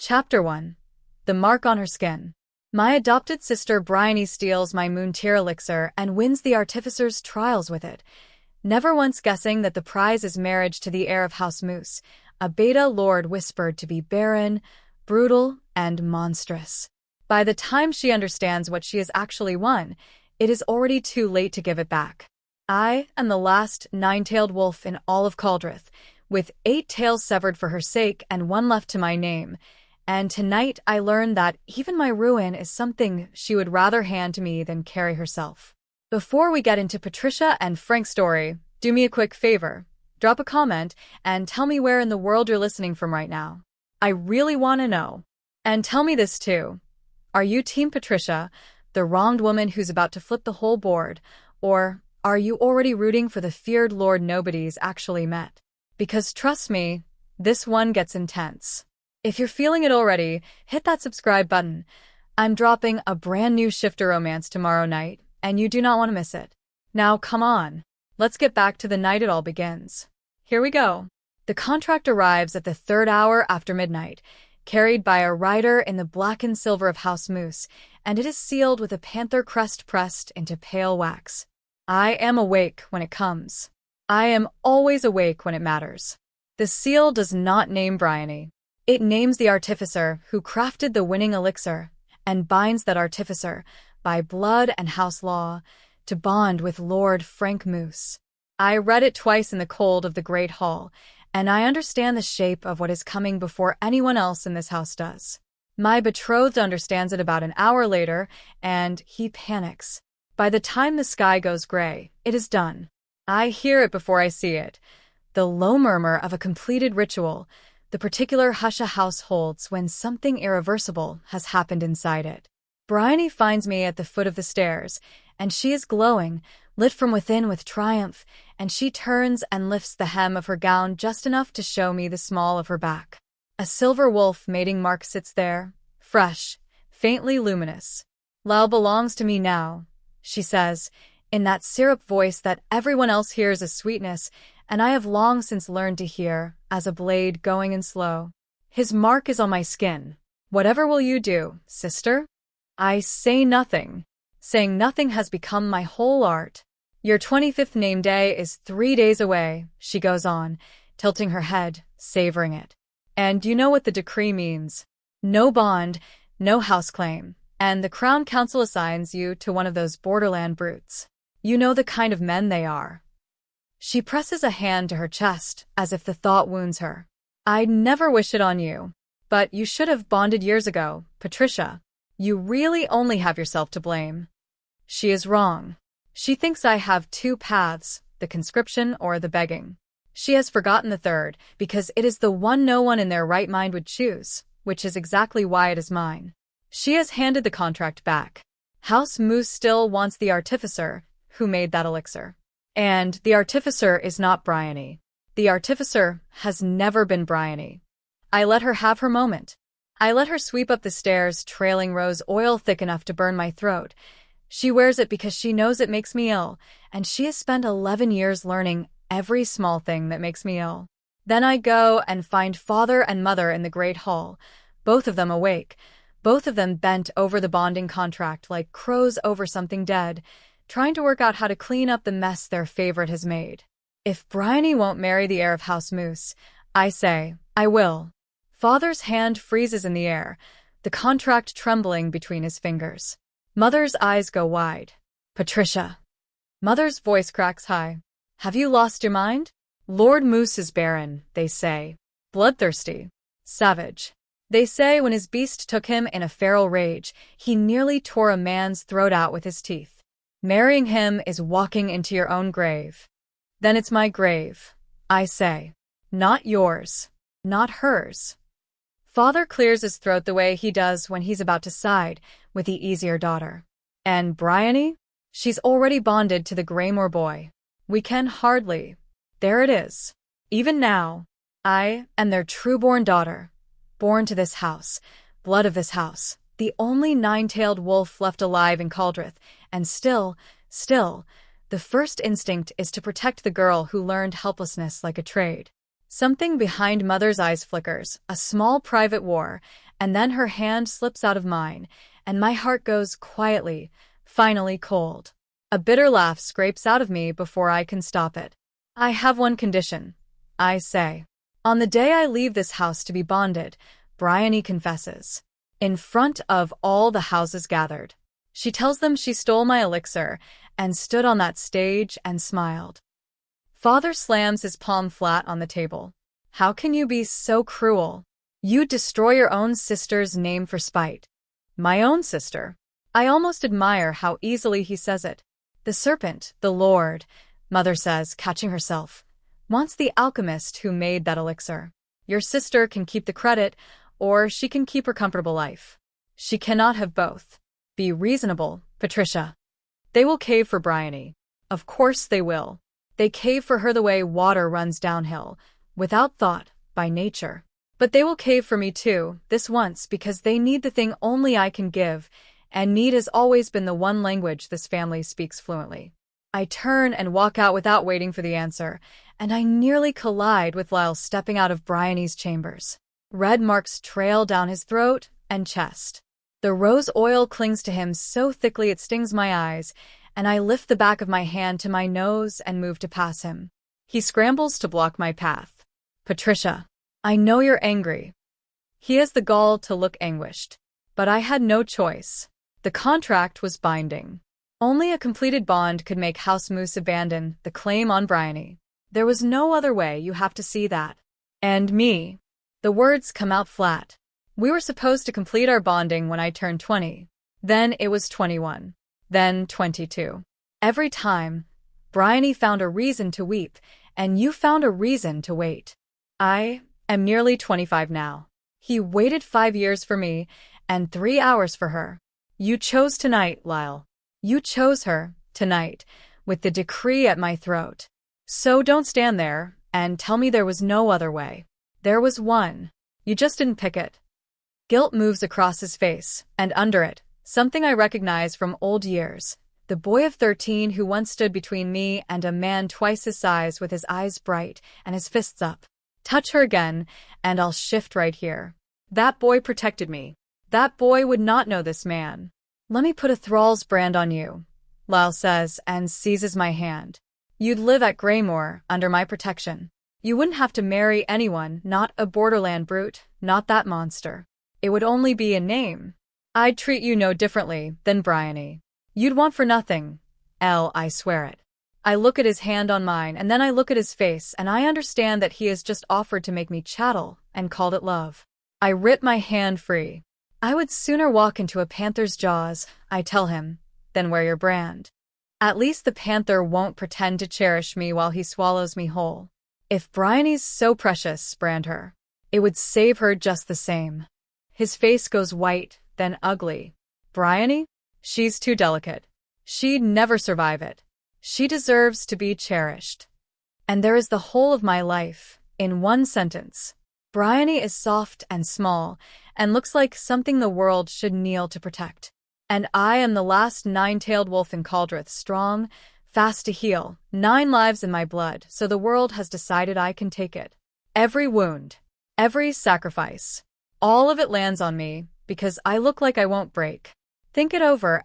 Chapter 1. The Mark on Her Skin. My adopted sister Bryony steals my moon tier elixir and wins the artificer's trials with it, never once guessing that the prize is marriage to the heir of House Moose, a beta lord whispered to be barren, brutal, and monstrous. By the time she understands what she has actually won, it is already too late to give it back. I am the last nine-tailed wolf in all of Caldreth, with 8 tails severed for her sake and 1 left to my name, and tonight I learn that even my ruin is something she would rather hand to me than carry herself. Before we get into Patricia and Frank's story, do me a quick favor. Drop a comment and tell me where in the world you're listening from right now. I really want to know. And tell me this too. Are you Team Patricia, the wronged woman who's about to flip the whole board, or are you already rooting for the feared Lord nobody's actually met? Because trust me, this one gets intense. If you're feeling it already, hit that subscribe button. I'm dropping a brand new shifter romance tomorrow night, and you do not want to miss it. Now come on, let's get back to the night it all begins. Here we go. The contract arrives at the 3rd hour after midnight, carried by a rider in the black and silver of House Moose, and it is sealed with a panther crest pressed into pale wax. I am awake when it comes. I am always awake when it matters. The seal does not name Bryony. It names the artificer who crafted the winning elixir, and binds that artificer, by blood and house law, to bond with Lord Frank Moose. I read it twice in the cold of the Great Hall, and I understand the shape of what is coming before anyone else in this house does. My betrothed understands it about an hour later, and he panics. By the time the sky goes gray, it is done. I hear it before I see it. The low murmur of a completed ritual, the particular hush a house holds when something irreversible has happened inside it. Bryony finds me at the foot of the stairs, and she is glowing, lit from within with triumph, and she turns and lifts the hem of her gown just enough to show me the small of her back. A silver wolf mating mark sits there, fresh, faintly luminous. "Lyle belongs to me now," she says, in that syrup voice that everyone else hears as sweetness, and I have long since learned to hear as a blade going in slow. "His mark is on my skin. Whatever will you do, sister?" I say nothing. Saying nothing has become my whole art. "Your 25th name day is 3 days away," she goes on, tilting her head, savoring it. "And you know what the decree means. No bond, no house claim, and the Crown Council assigns you to one of those borderland brutes. You know the kind of men they are." She presses a hand to her chest, as if the thought wounds her. "I'd never wish it on you. But you should have bonded years ago, Patricia. You really only have yourself to blame." She is wrong. She thinks I have 2 paths, the conscription or the begging. She has forgotten the third, because it is the one no one in their right mind would choose, which is exactly why it is mine. She has handed the contract back. House Moose still wants the artificer, who made that elixir. And the artificer is not Bryony. The artificer has never been Bryony. I let her have her moment. I let her sweep up the stairs, trailing rose oil thick enough to burn my throat. She wears it because she knows it makes me ill, and she has spent 11 years learning every small thing that makes me ill. Then I go and find father and mother in the Great Hall, both of them awake, both of them bent over the bonding contract like crows over something dead, trying to work out how to clean up the mess their favorite has made. If Bryony won't marry the heir of House Moose, I say, I will. Father's hand freezes in the air, the contract trembling between his fingers. Mother's eyes go wide. "Patricia." Mother's voice cracks high. "Have you lost your mind? Lord Moose is barren, they say. Bloodthirsty. Savage. They say when his beast took him in a feral rage, he nearly tore a man's throat out with his teeth. Marrying him is walking into your own grave." "Then it's my grave," I say. "Not yours. Not hers." Father clears his throat the way he does when he's about to side with the easier daughter. "And Bryony? She's already bonded to the Greymore boy. We can hardly. There it is. Even now, I am their true-born daughter, born to this house, blood of this house, the only 9-tailed wolf left alive in Caldreth, and still, the first instinct is to protect the girl who learned helplessness like a trade. Something behind Mother's eyes flickers, a small private war, and then her hand slips out of mine, and my heart goes quietly, finally cold. A bitter laugh scrapes out of me before I can stop it. I have one condition, I say. On the day I leave this house to be bonded, Bryony confesses. In front of all the houses gathered. She tells them she stole my elixir and stood on that stage and smiled. Father slams his palm flat on the table. How can you be so cruel? You'd destroy your own sister's name for spite. My own sister. I almost admire how easily he says it. The serpent, the Lord, Mother says, catching herself, wants the alchemist who made that elixir. Your sister can keep the credit, or she can keep her comfortable life. She cannot have both. Be reasonable, Patricia. They will cave for Bryony. Of course they will. They cave for her the way water runs downhill, without thought, by nature. But they will cave for me too, this once, because they need the thing only I can give, and need has always been the one language this family speaks fluently. I turn and walk out without waiting for the answer, and I nearly collide with Lyle stepping out of Bryony's chambers. Red marks trail down his throat and chest. The rose oil clings to him so thickly it stings my eyes, and I lift the back of my hand to my nose and move to pass him. He scrambles to block my path. Patricia, I know you're angry. He has the gall to look anguished. But I had no choice. The contract was binding. Only a completed bond could make House Moose abandon the claim on Bryony. There was no other way, you have to see that. And me. The words come out flat. We were supposed to complete our bonding when I turned 20. Then it was 21. Then 22. Every time, Bryony found a reason to weep, and you found a reason to wait. I am nearly 25 now. He waited 5 years for me, and 3 hours for her. You chose tonight, Lyle. You chose her, tonight, with the decree at my throat. So don't stand there and tell me there was no other way. There was one. You just didn't pick it. Guilt moves across his face, and under it, something I recognize from old years. The boy of 13 who once stood between me and a man twice his size with his eyes bright and his fists up. Touch her again, and I'll shift right here. That boy protected me. That boy would not know this man. Let me put a thrall's brand on you, Lyle says and seizes my hand. You'd live at Greymoor, under my protection. You wouldn't have to marry anyone, not a borderland brute, not that monster. It would only be a name. I'd treat you no differently than Bryony. You'd want for nothing. I swear it. I look at his hand on mine, and then I look at his face, and I understand that he has just offered to make me chattel, and called it love. I rip my hand free. I would sooner walk into a panther's jaws, I tell him, than wear your brand. At least the panther won't pretend to cherish me while he swallows me whole. If Bryony's so precious, brand her. It would save her just the same. His face goes white, then ugly. Bryony? She's too delicate. She'd never survive it. She deserves to be cherished. And there is the whole of my life, in one sentence. Bryony is soft and small, and looks like something the world should kneel to protect. And I am the last nine-tailed wolf in Caldreth, strong, fast to heal, 9 lives in my blood, so the world has decided I can take it. Every wound, every sacrifice, all of it lands on me, because I look like I won't break. Think it over,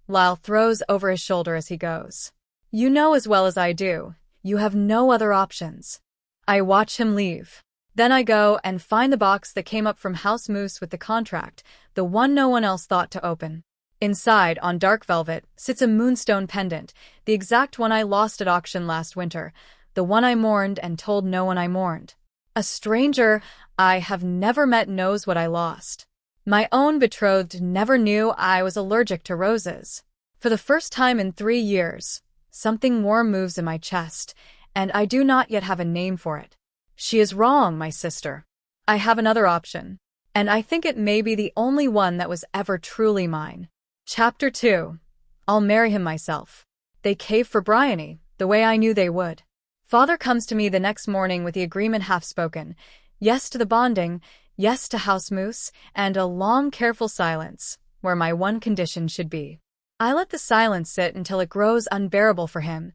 Lyle throws over his shoulder as he goes. You know as well as I do, you have no other options. I watch him leave. Then I go and find the box that came up from House Moose with the contract, the one no one else thought to open. Inside, on dark velvet, sits a moonstone pendant, the exact one I lost at auction last winter, the one I mourned and told no one I mourned. A stranger I have never met knows what I lost. My own betrothed never knew I was allergic to roses. For the first time in 3 years, something warm moves in my chest, and I do not yet have a name for it. She is wrong, my sister. I have another option, and I think it may be the only one that was ever truly mine. Chapter 2. I'll marry him myself. They cave for Bryony, the way I knew they would. Father comes to me the next morning with the agreement half-spoken, yes to the bonding, yes to House Moose, and a long, careful silence, where my one condition should be. I let the silence sit until it grows unbearable for him,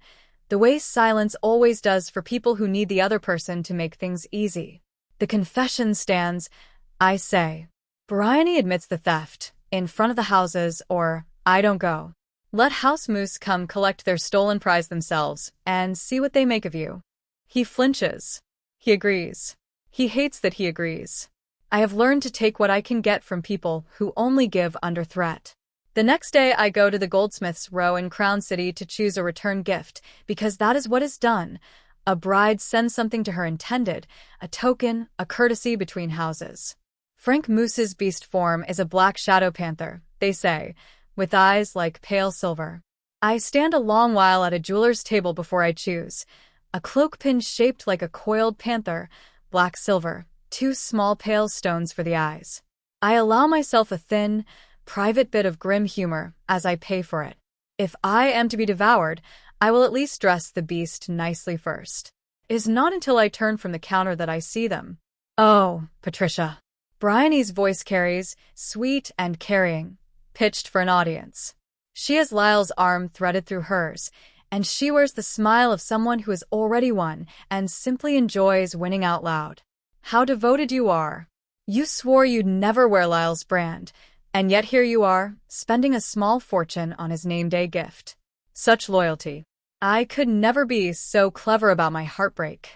the way silence always does for people who need the other person to make things easy. The confession stands, I say. Bryony admits the theft, in front of the houses, or I don't go. Let house moose come collect their stolen prize themselves, and see what they make of you. He flinches. He agrees. He hates that he agrees. I have learned to take what I can get from people who only give under threat. The next day I go to the goldsmith's row in Crown City to choose a return gift, because that is what is done. A bride sends something to her intended, a token, a courtesy between houses. Frank Moose's beast form is a black shadow panther, they say, with eyes like pale silver. I stand a long while at a jeweler's table before I choose. A cloak pin shaped like a coiled panther, black silver, 2 small pale stones for the eyes. I allow myself a thin, private bit of grim humor as I pay for it. If I am to be devoured, I will at least dress the beast nicely first. It is not until I turn from the counter that I see them. Oh, Patricia. Bryony's voice carries, sweet and carrying, pitched for an audience. She has Lyle's arm threaded through hers, and she wears the smile of someone who has already won and simply enjoys winning out loud. How devoted you are. You swore you'd never wear Lyle's brand, and yet here you are, spending a small fortune on his name day gift. Such loyalty. I could never be so clever about my heartbreak.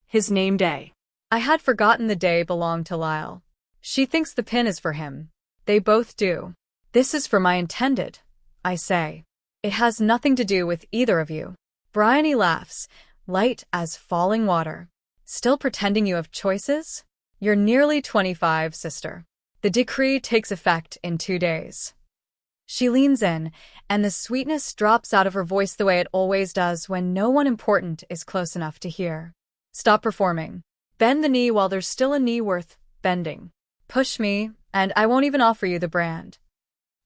His name day. I had forgotten the day belonged to Lyle. She thinks the pin is for him. They both do. This is for my intended, I say. It has nothing to do with either of you. Bryony laughs, light as falling water. Still pretending you have choices? You're nearly 25, sister. The decree takes effect in 2 days. She leans in, and the sweetness drops out of her voice the way it always does when no one important is close enough to hear. Stop performing. Bend the knee while there's still a knee worth bending. Push me, and I won't even offer you the brand.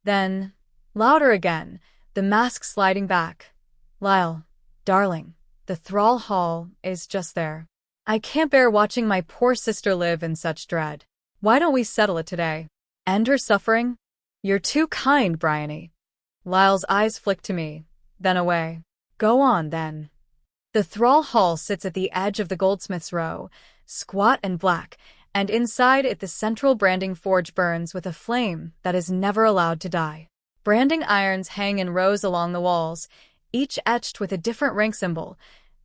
Then, louder again, the mask sliding back. Lyle, darling, the thrall hall is just there. I can't bear watching my poor sister live in such dread. Why don't we settle it today? End her suffering? You're too kind, Bryony. Lyle's eyes flick to me, then away. Go on, then. The thrall hall sits at the edge of the goldsmith's row, squat and black, and inside it the central branding forge burns with a flame that is never allowed to die. Branding irons hang in rows along the walls, each etched with a different rank symbol,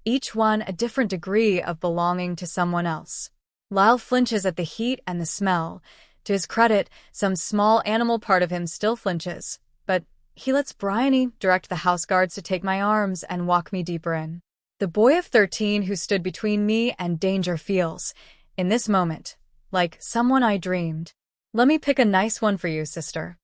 each one a different degree of belonging to someone else. Lyle flinches at the heat and the smell. To his credit, some small animal part of him still flinches, but he lets Bryony direct the house guards to take my arms and walk me deeper in. The boy of 13 who stood between me and danger feels, in this moment, like someone I dreamed. Let me pick a nice one for you, sister.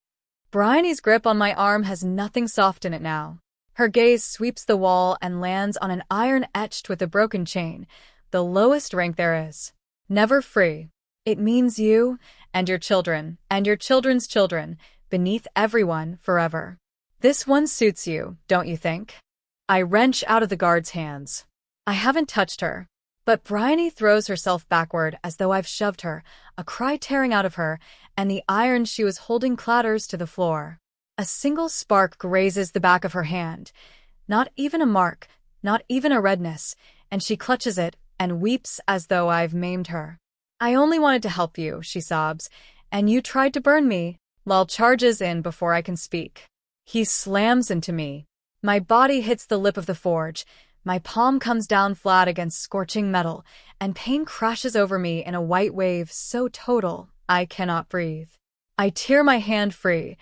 Bryony's grip on my arm has nothing soft in it now. Her gaze sweeps the wall and lands on an iron etched with a broken chain, the lowest rank there is. Never free. It means you, and your children, and your children's children, beneath everyone, forever. This one suits you, don't you think? I wrench out of the guard's hands. I haven't touched her. But Bryony throws herself backward as though I've shoved her, a cry tearing out of her, and the iron she was holding clatters to the floor. A single spark grazes the back of her hand. Not even a mark, not even a redness, and she clutches it and weeps as though I've maimed her. I only wanted to help you, she sobs, and you tried to burn me. Lal charges in before I can speak. He slams into me. My body hits the lip of the forge. My palm comes down flat against scorching metal, and pain crashes over me in a white wave so total I cannot breathe. I tear my hand free,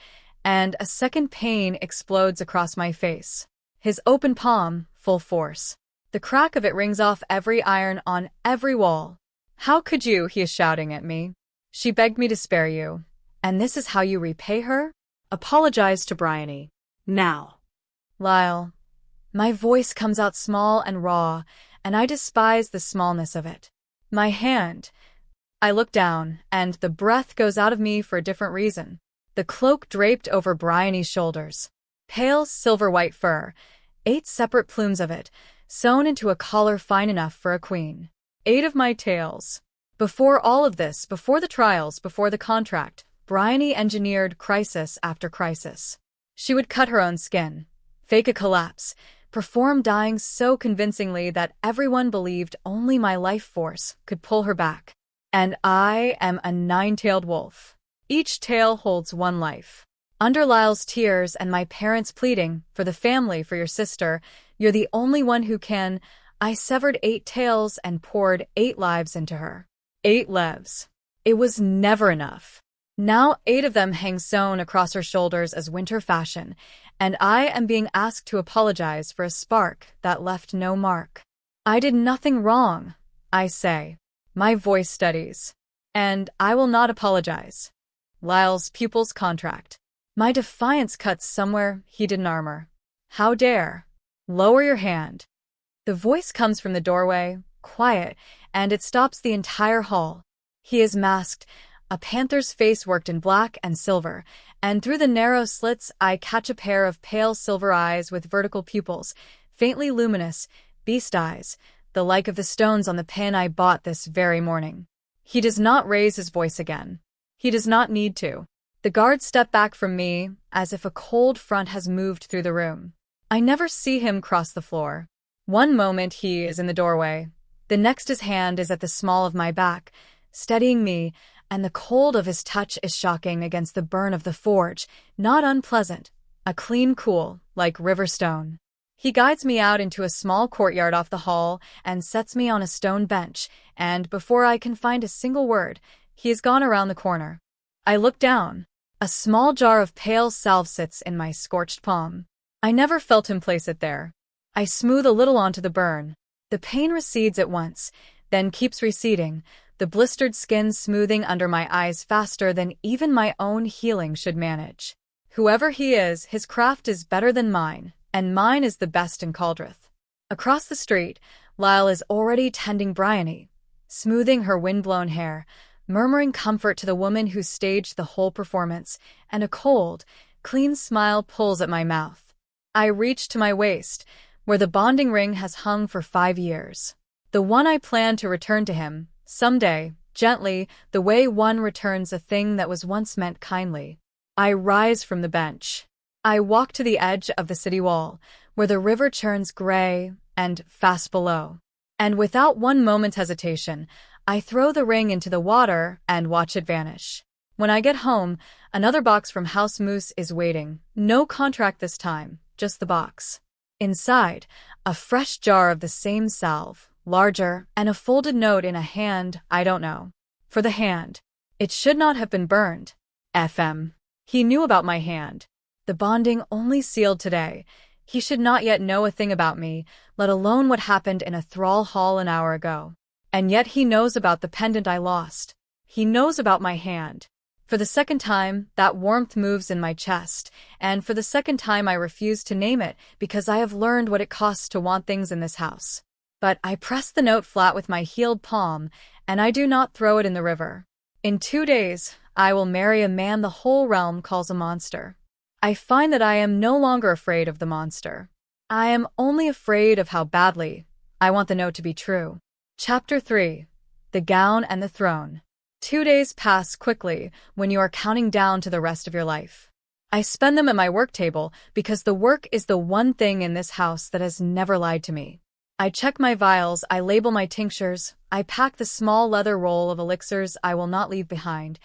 and a second pain explodes across my face. His open palm, full force. The crack of it rings off every iron on every wall. How could you, he is shouting at me. She begged me to spare you. And this is how you repay her? Apologize to Bryony. Now. Lyle. My voice comes out small and raw, and I despise the smallness of it. My hand. I look down, and the breath goes out of me for a different reason. The cloak draped over Bryony's shoulders. Pale silver-white fur, 8 separate plumes of it, sewn into a collar fine enough for a queen. 8 of my tails. Before all of this, before the trials, before the contract, Bryony engineered crisis after crisis. She would cut her own skin, fake a collapse, perform dying so convincingly that everyone believed only my life force could pull her back. And I am a 9-tailed wolf. Each tale holds one life. Under Lyle's tears and my parents pleading, for the family, for your sister, you're the only one who can, I severed 8 tales and poured 8 lives into her. 8 lives. It was never enough. Now 8 of them hang sewn across her shoulders as winter fashion, and I am being asked to apologize for a spark that left no mark. I did nothing wrong, I say. My voice steadies. And I will not apologize. Lyle's pupils contract. My defiance cuts somewhere he didn't armor. How dare? Lower your hand. The voice comes from the doorway, quiet, and it stops the entire hall. He is masked, a panther's face worked in black and silver, and through the narrow slits I catch a pair of pale silver eyes with vertical pupils, faintly luminous, beast eyes, the like of the stones on the pin I bought this very morning. He does not raise his voice again. He does not need to. The guards step back from me, as if a cold front has moved through the room. I never see him cross the floor. One moment he is in the doorway. The next his hand is at the small of my back, steadying me, and the cold of his touch is shocking against the burn of the forge, not unpleasant, a clean cool, like river stone. He guides me out into a small courtyard off the hall and sets me on a stone bench, and before I can find a single word, he has gone around the corner. I look down. A small jar of pale salve sits in my scorched palm. I never felt him place it there. I smooth a little onto the burn. The pain recedes at once, then keeps receding, the blistered skin smoothing under my eyes faster than even my own healing should manage. Whoever he is, his craft is better than mine, and mine is the best in Caldreth. Across the street, Lyle is already tending Bryony, smoothing her wind-blown hair, murmuring comfort to the woman who staged the whole performance, and a cold, clean smile pulls at my mouth. I reach to my waist, where the bonding ring has hung for 5 years. The one I plan to return to him, someday, gently, the way one returns a thing that was once meant kindly. I rise from the bench. I walk to the edge of the city wall, where the river churns gray and fast below. And without one moment's hesitation, I throw the ring into the water and watch it vanish. When I get home, another box from House Moose is waiting. No contract this time, just the box. Inside, a fresh jar of the same salve, larger, and a folded note in a hand I don't know. For the hand. It should not have been burned. FM. He knew about my hand. The bonding only sealed today. He should not yet know a thing about me, let alone what happened in a thrall hall an hour ago. And yet he knows about the pendant I lost. He knows about my hand. For the second time, that warmth moves in my chest, and for the second time I refuse to name it because I have learned what it costs to want things in this house. But I press the note flat with my healed palm, and I do not throw it in the river. In 2 days, I will marry a man the whole realm calls a monster. I find that I am no longer afraid of the monster. I am only afraid of how badly I want the note to be true. Chapter 3. The Gown and the Throne. 2 days pass quickly when you are counting down to the rest of your life. I spend them at my work table because the work is the one thing in this house that has never lied to me. I check my vials, I label my tinctures, I pack the small leather roll of elixirs I will not leave behind,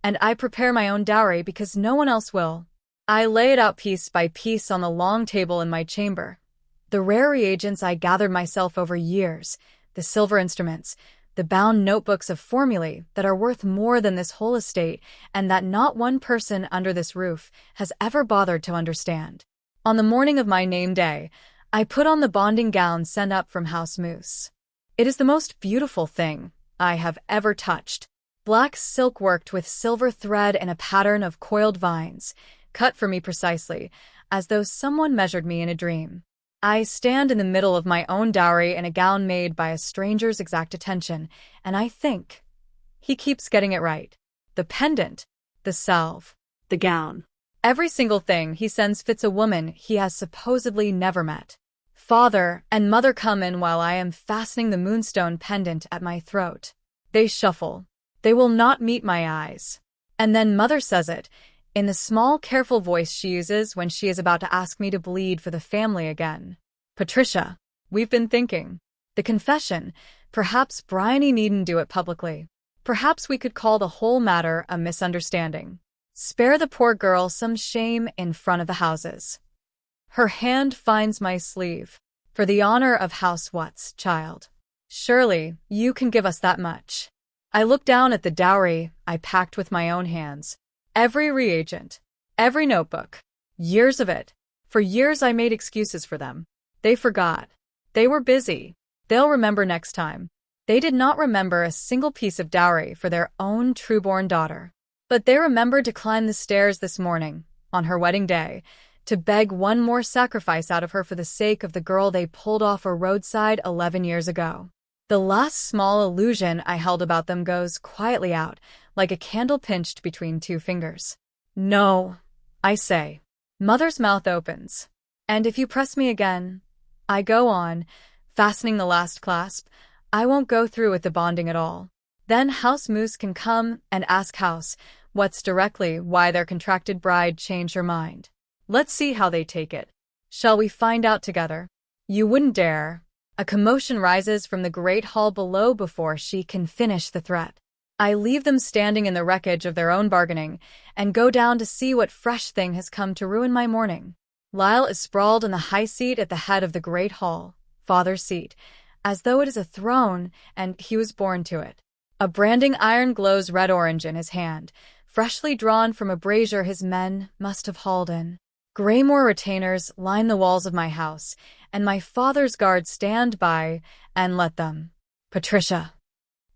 and I prepare my own dowry because no one else will. I lay it out piece by piece on the long table in my chamber. The rare reagents I gathered myself over years, the silver instruments, the bound notebooks of formulae that are worth more than this whole estate and that not one person under this roof has ever bothered to understand. On the morning of my name day, I put on the bonding gown sent up from House Moose. It is the most beautiful thing I have ever touched. Black silk worked with silver thread in a pattern of coiled vines, cut for me precisely, as though someone measured me in a dream. I stand in the middle of my own dowry in a gown made by a stranger's exact attention, and I think he keeps getting it right. The pendant, the salve, the gown. Every single thing he sends fits a woman he has supposedly never met. Father and mother come in while I am fastening the moonstone pendant at my throat. They shuffle. They will not meet my eyes. And then mother says it, in the small, careful voice she uses when she is about to ask me to bleed for the family again. Patricia, we've been thinking. The confession, perhaps Bryony needn't do it publicly. Perhaps we could call the whole matter a misunderstanding. Spare the poor girl some shame in front of the houses. Her hand finds my sleeve. For the honor of House Watts, child. Surely, you can give us that much. I look down at the dowry I packed with my own hands. Every reagent. Every notebook. Years of it. For years I made excuses for them. They forgot. They were busy. They'll remember next time. They did not remember a single piece of dowry for their own trueborn daughter. But they remembered to climb the stairs this morning, on her wedding day, to beg one more sacrifice out of her for the sake of the girl they pulled off a roadside 11 years ago. The last small illusion I held about them goes quietly out, like a candle pinched between two fingers. No, I say. Mother's mouth opens. And if you press me again, I go on, fastening the last clasp. I won't go through with the bonding at all. Then House Moose can come and ask House Watts directly why their contracted bride changed her mind. Let's see how they take it. Shall we find out together? You wouldn't dare. A commotion rises from the great hall below before she can finish the threat. I leave them standing in the wreckage of their own bargaining and go down to see what fresh thing has come to ruin my morning. Lyle is sprawled in the high seat at the head of the great hall, father's seat, as though it is a throne and he was born to it. A branding iron glows red-orange in his hand, freshly drawn from a brazier his men must have hauled in. Graymore retainers line the walls of my house, and my father's guards stand by and let them. Patricia.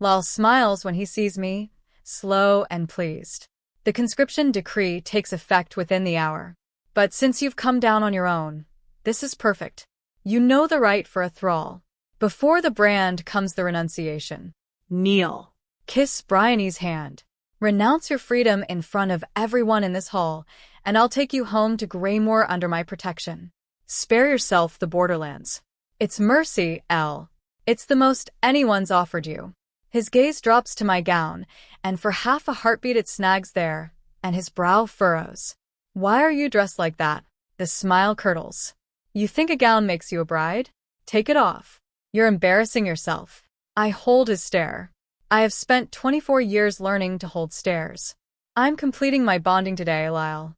Lyle smiles when he sees me, slow and pleased. The conscription decree takes effect within the hour. But since you've come down on your own, this is perfect. You know the right for a thrall. Before the brand comes the renunciation. Kneel. Kiss Bryony's hand. Renounce your freedom in front of everyone in this hall, and I'll take you home to Graymore under my protection. Spare yourself the borderlands. It's mercy, Elle. It's the most anyone's offered you. His gaze drops to my gown, and for half a heartbeat it snags there, and his brow furrows. Why are you dressed like that? The smile curdles. You think a gown makes you a bride? Take it off. You're embarrassing yourself. I hold his stare. I have spent 24 years learning to hold stares. I'm completing my bonding today, Lyle.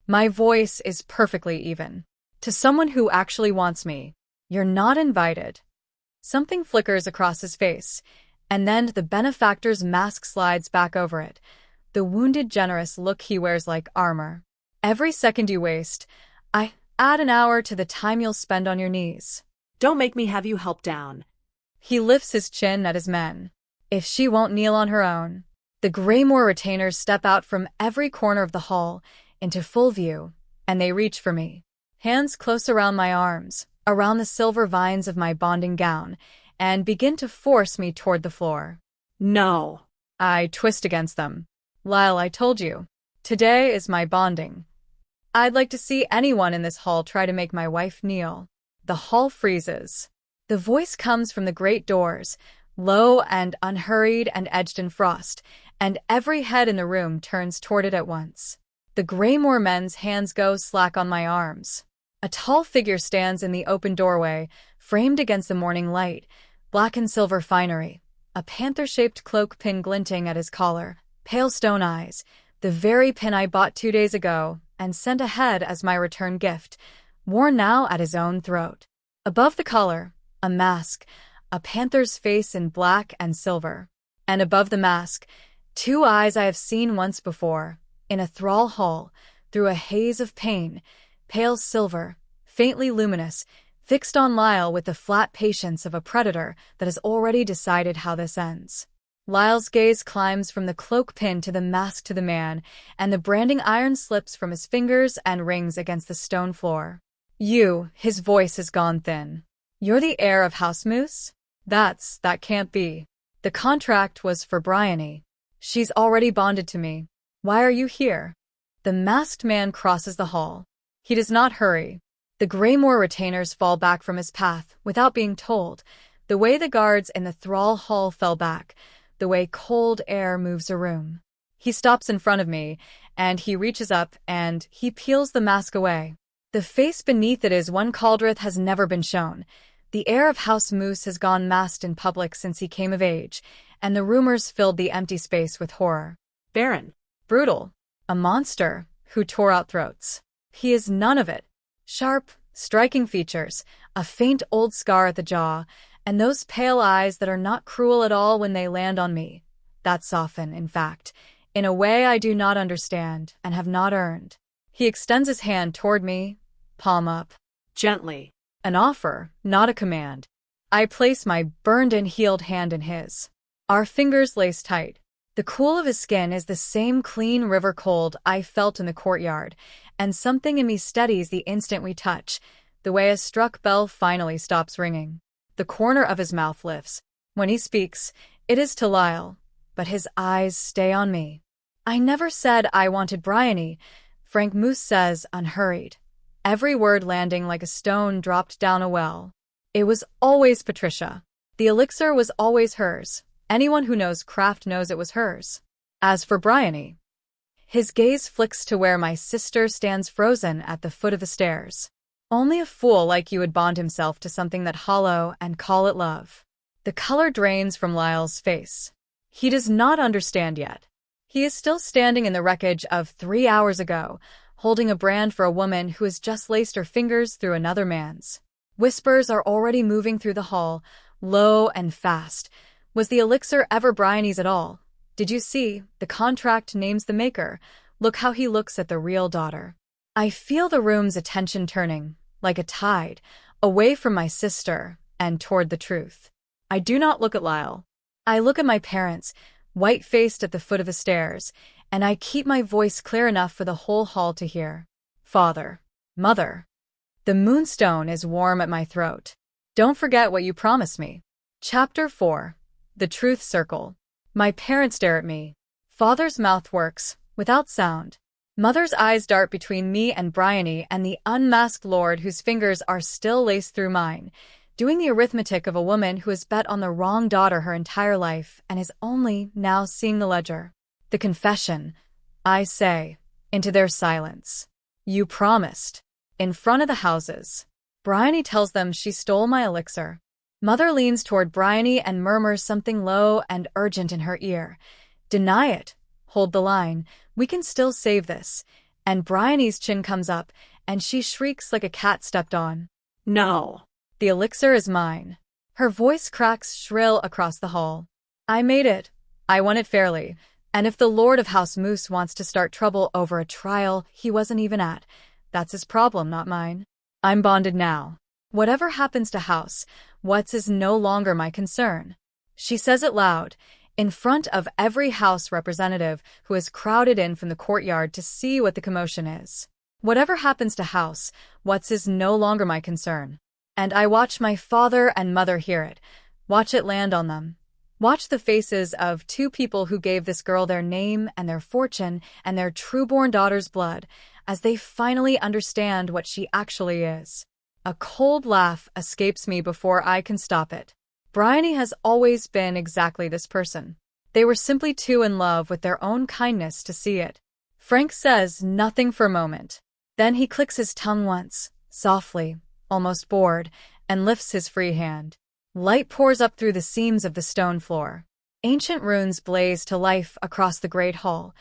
My voice is perfectly even. To someone who actually wants me, you're not invited. Something flickers across his face, and then the benefactor's mask slides back over it, the wounded, generous look he wears like armor. Every second you waste, I add an hour to the time you'll spend on your knees. Don't make me have you help down. He lifts his chin at his men. If she won't kneel on her own. The Graymore retainers step out from every corner of the hall into full view, and they reach for me. Hands close around my arms, around the silver vines of my bonding gown, and begin to force me toward the floor. No. I twist against them. Lyle, I told you. Today is my bonding. I'd like to see anyone in this hall try to make my wife kneel. The hall freezes. The voice comes from the great doors, low and unhurried and edged in frost, and every head in the room turns toward it at once. The Graymore men's hands go slack on my arms. A tall figure stands in the open doorway, framed against the morning light, black and silver finery, a panther-shaped cloak pin glinting at his collar, pale stone eyes, the very pin I bought 2 days ago and sent ahead as my return gift, worn now at his own throat. Above the collar, a mask, a panther's face in black and silver. And above the mask, 2 eyes I have seen once before, in a thrall hall, through a haze of pain, pale silver, faintly luminous, fixed on Lyle with the flat patience of a predator that has already decided how this ends. Lyle's gaze climbs from the cloak pin to the mask to the man, and the branding iron slips from his fingers and rings against the stone floor. You, his voice has gone thin. You're the heir of House Moose? That can't be. The contract was for Bryony. She's already bonded to me. Why are you here? The masked man crosses the hall. He does not hurry. The Graymore retainers fall back from his path without being told, the way the guards in the thrall hall fell back, the way cold air moves a room. He stops in front of me, and he reaches up and he peels the mask away. The face beneath it is one Caldreth has never been shown, The heir of House Moose has gone masked in public since he came of age, and the rumors filled the empty space with horror. Barren. Brutal. A monster who tore out throats. He is none of it. Sharp, striking features, a faint old scar at the jaw, and those pale eyes that are not cruel at all when they land on me. That soften, in fact, in a way I do not understand and have not earned. He extends his hand toward me, palm up. Gently. An offer, not a command. I place my burned and healed hand in his. Our fingers lace tight. The cool of his skin is the same clean river cold I felt in the courtyard, and something in me steadies the instant we touch, the way a struck bell finally stops ringing. The corner of his mouth lifts. When he speaks, it is to Lyle, but his eyes stay on me. I never said I wanted Bryony, Frank Moose says, unhurried, every word landing like a stone dropped down a well. It was always Patricia. The elixir was always hers. Anyone who knows craft knows it was hers. As for Bryony, his gaze flicks to where my sister stands frozen at the foot of the stairs. Only a fool like you would bond himself to something that hollow and call it love. The color drains from Lyle's face. He does not understand yet. He is still standing in the wreckage of 3 hours ago, holding a brand for a woman who has just laced her fingers through another man's. Whispers are already moving through the hall, low and fast. Was the elixir ever Bryony's at all? Did you see? The contract names the maker. Look how he looks at the real daughter. I feel the room's attention turning, like a tide, away from my sister and toward the truth. I do not look at Lyle. I look at my parents, white-faced at the foot of the stairs, and I keep my voice clear enough for the whole hall to hear. Father. Mother. The moonstone is warm at my throat. Don't forget what you promised me. Chapter 4. The Truth Circle. My parents stare at me. Father's mouth works, without sound. Mother's eyes dart between me and Bryony and the unmasked lord whose fingers are still laced through mine, doing the arithmetic of a woman who has bet on the wrong daughter her entire life and is only now seeing the ledger. The confession, I say, into their silence. You promised. In front of the houses. Bryony tells them she stole my elixir. Mother leans toward Bryony and murmurs something low and urgent in her ear. Deny it. Hold the line. We can still save this. And Bryony's chin comes up, and she shrieks like a cat stepped on. No. The elixir is mine. Her voice cracks shrill across the hall. I made it. I won it fairly. And if the Lord of House Moose wants to start trouble over a trial he wasn't even at, that's his problem, not mine. I'm bonded now. Whatever happens to House Watts is no longer my concern. She says it loud, in front of every House representative who has crowded in from the courtyard to see what the commotion is. Whatever happens to House Watts is no longer my concern. And I watch my father and mother hear it, watch it land on them. Watch the faces of two people who gave this girl their name and their fortune and their true-born daughter's blood, as they finally understand what she actually is. A cold laugh escapes me before I can stop it. Bryony has always been exactly this person. They were simply too in love with their own kindness to see it. Frank says nothing for a moment. Then he clicks his tongue once, softly, almost bored, and lifts his free hand. Light pours up through the seams of the stone floor. Ancient runes blaze to life across the great hall,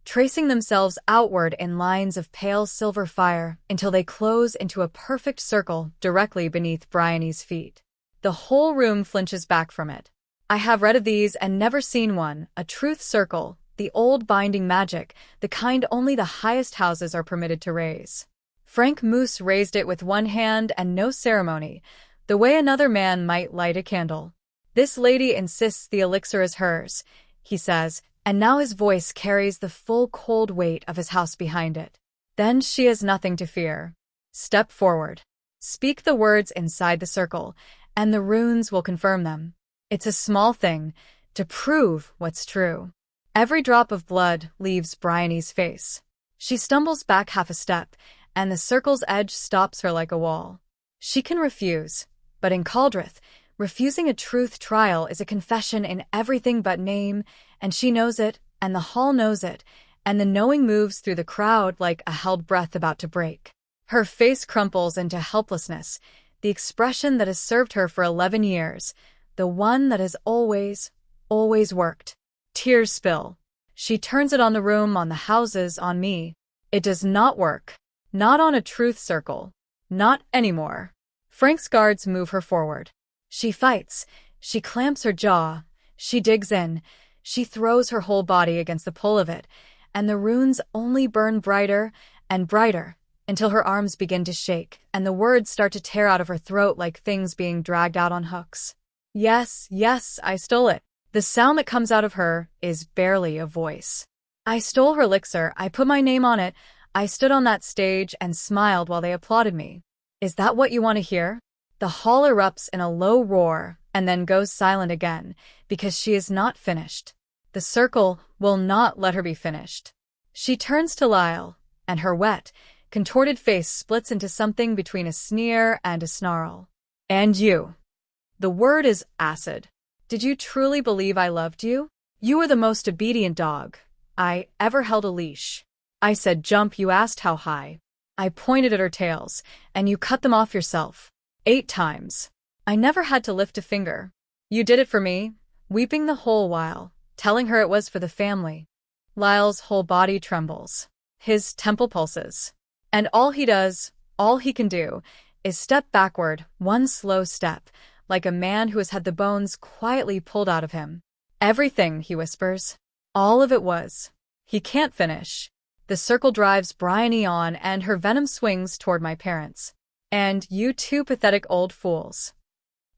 tracing themselves outward in lines of pale silver fire until they close into a perfect circle directly beneath Bryony's feet. The whole room flinches back from it. I have read of these and never seen one, a truth circle, the old binding magic, the kind only the highest houses are permitted to raise. Frank Moose raised it with one hand and no ceremony, the way another man might light a candle. This lady insists the elixir is hers, he says, and now his voice carries the full cold weight of his house behind it. Then she has nothing to fear. Step forward. Speak the words inside the circle, and the runes will confirm them. It's a small thing, to prove what's true. Every drop of blood leaves Bryony's face. She stumbles back half a step, and the circle's edge stops her like a wall. She can refuse, but in Caldreth, refusing a truth trial is a confession in everything but name, and she knows it, and the hall knows it, and the knowing moves through the crowd like a held breath about to break. Her face crumples into helplessness, the expression that has served her for 11 years, the one that has always worked. Tears spill. She turns it on the room, on the houses, on me. It does not work. Not on a truth circle. Not anymore. Frank's guards move her forward. She fights. She clamps her jaw. She digs in. She throws her whole body against the pull of it, and the runes only burn brighter and brighter until her arms begin to shake, and the words start to tear out of her throat like things being dragged out on hooks. Yes, yes, I stole it. The sound that comes out of her is barely a voice. I stole her elixir. I put my name on it. I stood on that stage and smiled while they applauded me. Is that what you want to hear? The hall erupts in a low roar and then goes silent again, because she is not finished. The circle will not let her be finished. She turns to Lyle, and her wet, contorted face splits into something between a sneer and a snarl. And you. The word is acid. Did you truly believe I loved you? You were the most obedient dog I ever held a leash. I said jump, you asked how high. I pointed at her tails, and you cut them off yourself. 8 times. I never had to lift a finger. You did it for me, weeping the whole while, telling her it was for the family. Lyle's whole body trembles. His temple pulses. And all he does, all he can do, is step backward, one slow step, like a man who has had the bones quietly pulled out of him. Everything, he whispers. All of it was. He can't finish. The circle drives Bryony on, and her venom swings toward my parents. And you 2 pathetic old fools.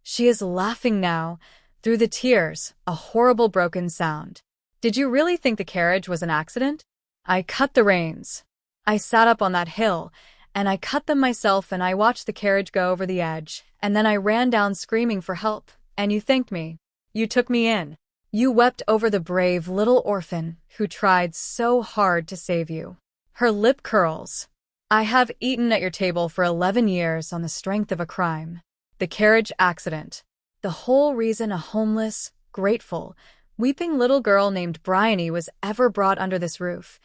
She is laughing now, through the tears, a horrible broken sound. Did you really think the carriage was an accident? I cut the reins. I sat up on that hill, and I cut them myself, and I watched the carriage go over the edge, and then I ran down screaming for help, and you thanked me. You took me in. You wept over the brave little orphan who tried so hard to save you. Her lip curls. I have eaten at your table for 11 years on the strength of a crime. The carriage accident. The whole reason a homeless, grateful, weeping little girl named Bryony was ever brought under this roof.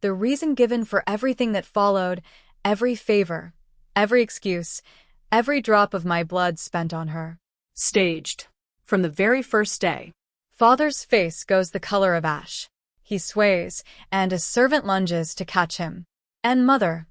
The reason given for everything that followed, every favor, every excuse, every drop of my blood spent on her. Staged. From the very first day. Father's face goes the color of ash. He sways, and a servant lunges to catch him. And mother,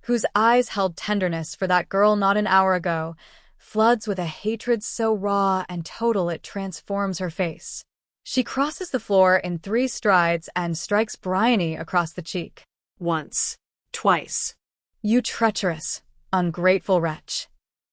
whose eyes held tenderness for that girl not an hour ago, floods with a hatred so raw and total it transforms her face. She crosses the floor in 3 strides and strikes Bryony across the cheek. Once. Twice. You treacherous, ungrateful wretch.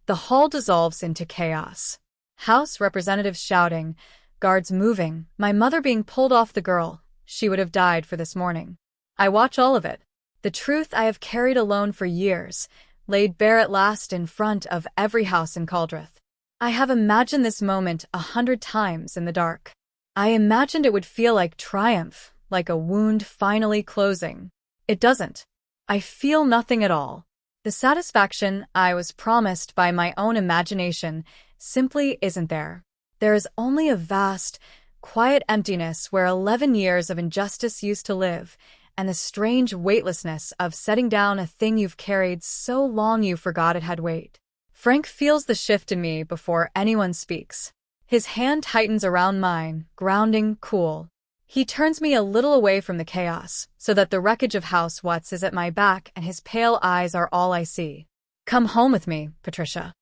The hall dissolves into chaos. House representatives shouting, guards moving, my mother being pulled off the girl. She would have died for this morning. I watch all of it. The truth I have carried alone for years, laid bare at last in front of every house in Caldreth. I have imagined this moment 100 times in the dark. I imagined it would feel like triumph, like a wound finally closing. It doesn't. I feel nothing at all. The satisfaction I was promised by my own imagination simply isn't there. There is only a vast, quiet emptiness where 11 years of injustice used to live, and the strange weightlessness of setting down a thing you've carried so long you forgot it had weight. Frank feels the shift in me before anyone speaks. His hand tightens around mine, grounding, cool. He turns me a little away from the chaos, so that the wreckage of House Watts is at my back and his pale eyes are all I see. Come home with me, Patricia.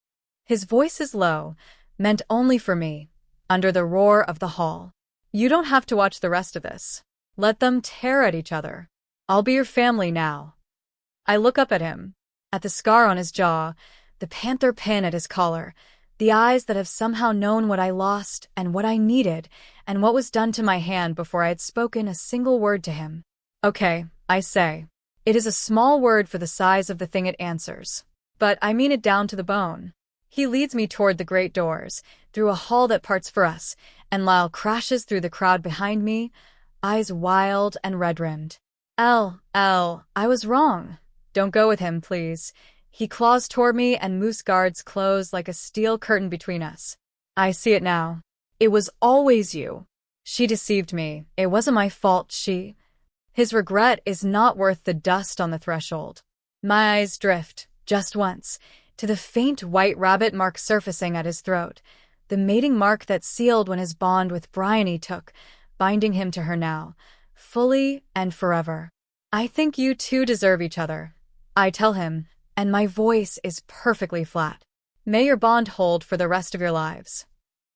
His voice is low, meant only for me, under the roar of the hall. You don't have to watch the rest of this. Let them tear at each other. I'll be your family now. I look up at him, at the scar on his jaw, the panther pin at his collar, the eyes that have somehow known what I lost and what I needed and what was done to my hand before I had spoken a single word to him. Okay, I say. It is a small word for the size of the thing it answers, but I mean it down to the bone. He leads me toward the great doors, through a hall that parts for us, and Lyle crashes through the crowd behind me, eyes wild and red-rimmed. I was wrong. Don't go with him, please. He claws toward me and moose guards close like a steel curtain between us. I see it now. It was always you. She deceived me. It wasn't my fault, His regret is not worth the dust on the threshold. My eyes drift, just once, to the faint white rabbit mark surfacing at his throat, the mating mark that sealed when his bond with Bryony took, binding him to her now, fully and forever. I think you two deserve each other, I tell him, and my voice is perfectly flat. May your bond hold for the rest of your lives.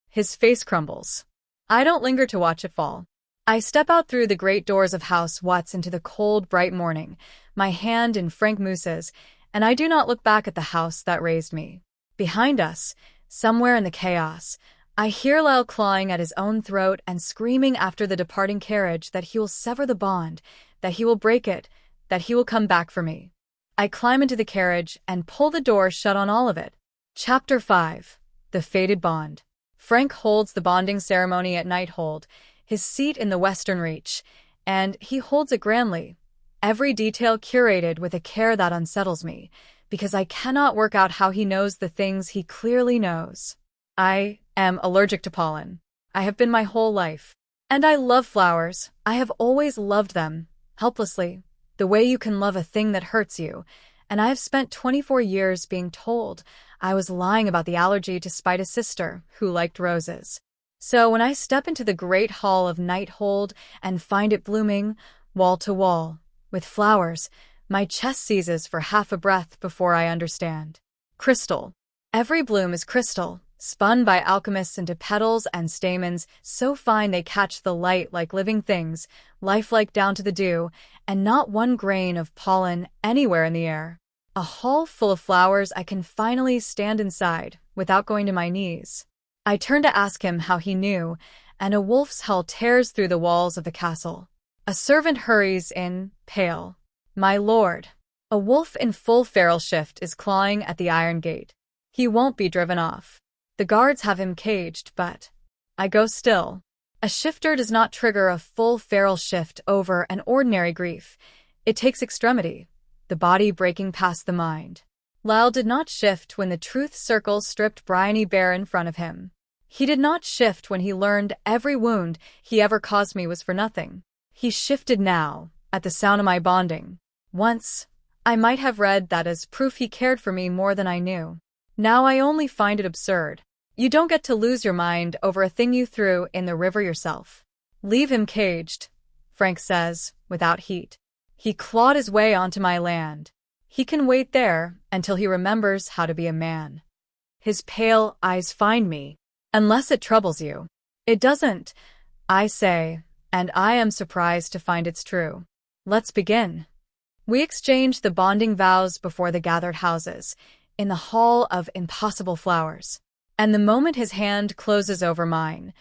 His face crumbles. I don't linger to watch it fall. I step out through the great doors of House Watts into the cold, bright morning, my hand in Frank Moose's, and I do not look back at the house that raised me. Behind us, somewhere in the chaos, I hear Lyle clawing at his own throat and screaming after the departing carriage that he will sever the bond, that he will break it, that he will come back for me. I climb into the carriage and pull the door shut on all of it. Chapter 5. The Fated Bond. Frank holds the bonding ceremony at Nighthold, his seat in the Western Reach, and he holds it grandly, every detail curated with a care that unsettles me, because I cannot work out how he knows the things he clearly knows. I am allergic to pollen. I have been my whole life. And I love flowers. I have always loved them, helplessly, the way you can love a thing that hurts you, and I have spent 24 years being told I was lying about the allergy to spite a sister who liked roses. So when I step into the great hall of Nighthold and find it blooming, wall to wall, with flowers, my chest seizes for half a breath before I understand. Crystal. Every bloom is crystal, spun by alchemists into petals and stamens so fine they catch the light like living things, lifelike down to the dew, and not one grain of pollen anywhere in the air. A hall full of flowers I can finally stand inside without going to my knees. I turn to ask him how he knew, and a wolf's howl tears through the walls of the castle. A servant hurries in, pale. My lord. A wolf in full feral shift is clawing at the iron gate. He won't be driven off. The guards have him caged, but I go still. A shifter does not trigger a full feral shift over an ordinary grief. It takes extremity, the body breaking past the mind. Lyle did not shift when the truth circle stripped Bryony bare in front of him. He did not shift when he learned every wound he ever caused me was for nothing. He shifted now, at the sound of my bonding. Once, I might have read that as proof he cared for me more than I knew. Now I only find it absurd. You don't get to lose your mind over a thing you threw in the river yourself. Leave him caged, Frank says, without heat. He clawed his way onto my land. He can wait there until he remembers how to be a man. His pale eyes find me, unless it troubles you. It doesn't, I say, and I am surprised to find it's true. Let's begin. We exchange the bonding vows before the gathered houses, in the hall of impossible flowers. And the moment his hand closes over mine,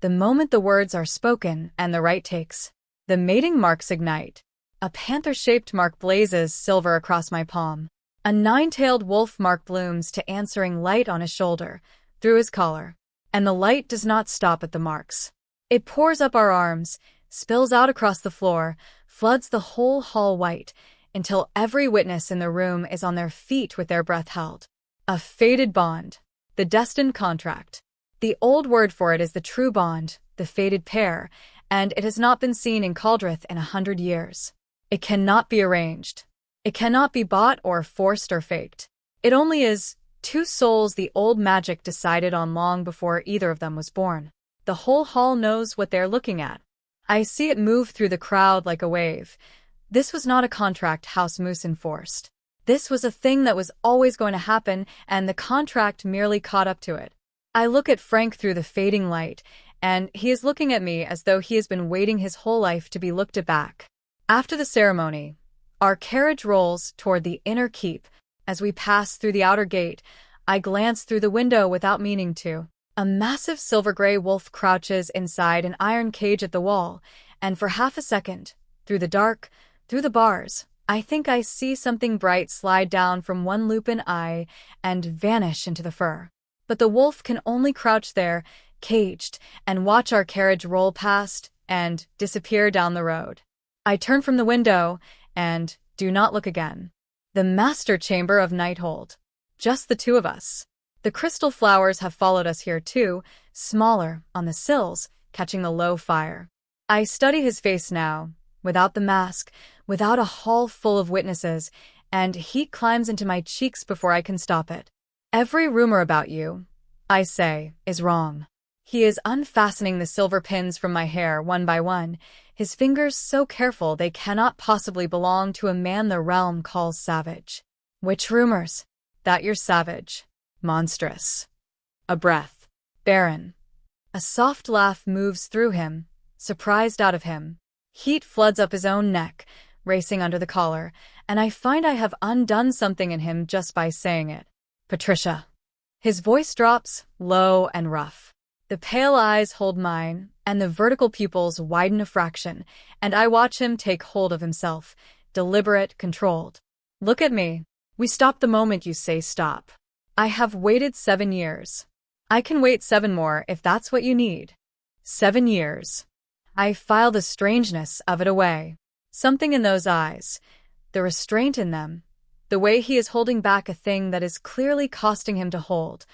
the moment the words are spoken and the rite takes, the mating marks ignite. A panther-shaped mark blazes silver across my palm. A nine-tailed wolf mark blooms to answering light on his shoulder, through his collar. And the light does not stop at the marks. It pours up our arms, spills out across the floor, floods the whole hall white, until every witness in the room is on their feet with their breath held. A fated bond. The destined contract. The old word for it is the true bond, the fated pair, and it has not been seen in Caldreth in 100 years. It cannot be arranged. It cannot be bought or forced or faked. It only is two souls the old magic decided on long before either of them was born. The whole hall knows what they're looking at. I see it move through the crowd like a wave. This was not a contract House Moose enforced. This was a thing that was always going to happen, and the contract merely caught up to it. I look at Frank through the fading light, and he is looking at me as though he has been waiting his whole life to be looked at back. After the ceremony, our carriage rolls toward the inner keep. As we pass through the outer gate, I glance through the window without meaning to. A massive silver-gray wolf crouches inside an iron cage at the wall, and for half a second, through the dark, through the bars, I think I see something bright slide down from one lupin eye and vanish into the fur. But the wolf can only crouch there, caged, and watch our carriage roll past and disappear down the road. I turn from the window and do not look again. The master chamber of Nighthold. Just the two of us. The crystal flowers have followed us here too, smaller, on the sills, catching the low fire. I study his face now, without the mask, without a hall full of witnesses, and heat climbs into my cheeks before I can stop it. "Every rumor about you," I say, "is wrong." He is unfastening the silver pins from my hair one by one, his fingers so careful they cannot possibly belong to a man the realm calls savage. "Which rumors?" "That you're savage. Monstrous." A breath. "Barren." A soft laugh moves through him, surprised out of him. Heat floods up his own neck, racing under the collar, and I find I have undone something in him just by saying it. "Patricia." His voice drops, low and rough. The pale eyes hold mine, and the vertical pupils widen a fraction, and I watch him take hold of himself, deliberate, controlled. "Look at me. We stop the moment you say stop. I have waited 7 years. I can wait 7 more if that's what you need. 7 years. I file the strangeness of it away. Something in those eyes, the restraint in them, the way he is holding back a thing that is clearly costing him to hold,